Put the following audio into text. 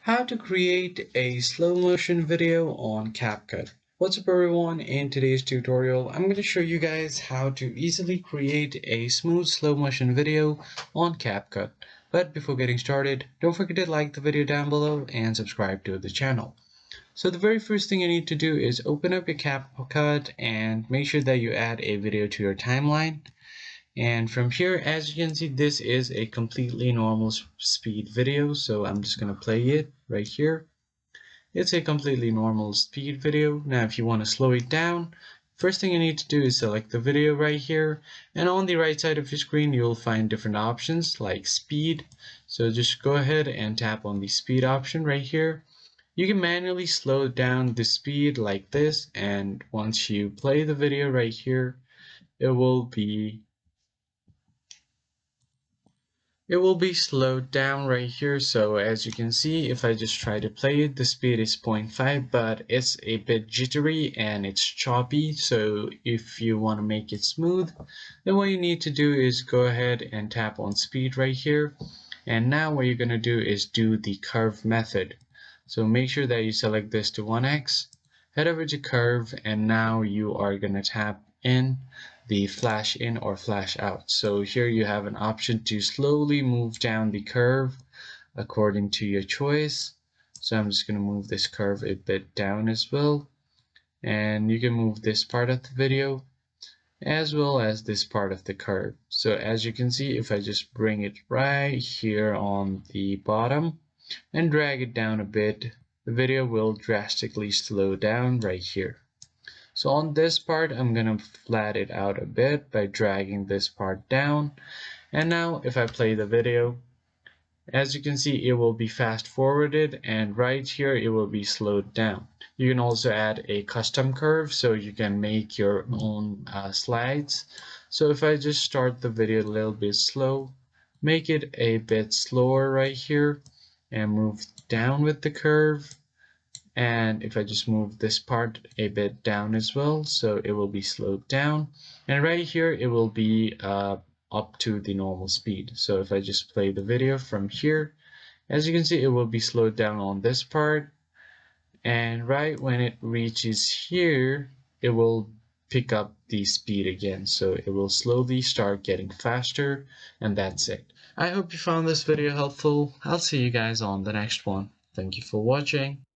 How to create a slow motion video on CapCut. What's up everyone, in today's tutorial I'm going to show you guys how to easily create a smooth slow motion video on CapCut. But before getting started, don't forget to like the video down below and subscribe to the channel. So the very first thing you need to do is open up your CapCut and make sure that you add a video to your timeline. And from here, as you can see, this is a completely normal speed video, so I'm just going to play it right here. It's a completely normal speed video. Now if you want to slow it down, first thing you need to do is select the video right here, and on the right side of your screen you'll find different options like speed. So just go ahead and tap on the speed option right here. You can manually slow down the speed like this, and once you play the video right here, it will be slowed down right here. So as you can see, if I just try to play it, the speed is 0.5, but it's a bit jittery and it's choppy. So if you want to make it smooth, then what you need to do is go ahead and tap on speed right here. And now what you're going to do is do the curve method. So make sure that you select this to 1x, head over to curve, and now you are going to tap in the flash in or flash out. So here you have an option to slowly move down the curve according to your choice. So I'm just going to move this curve a bit down as well, and you can move this part of the video as well as this part of the curve. So as you can see, if I just bring it right here on the bottom and drag it down a bit, the video will drastically slow down right here. So on this part, I'm going to flat it out a bit by dragging this part down. And now if I play the video, as you can see, it will be fast forwarded, and right here it will be slowed down. You can also add a custom curve so you can make your own slides. So if I just start the video a little bit slow, make it a bit slower right here, and move down with the curve. And if I just move this part a bit down as well, so it will be slowed down, and right here it will be up to the normal speed. So if I just play the video from here, as you can see, it will be slowed down on this part, and right when it reaches here, it will pick up the speed again, so it will slowly start getting faster, and that's it. I hope you found this video helpful. I'll see you guys on the next one. Thank you for watching.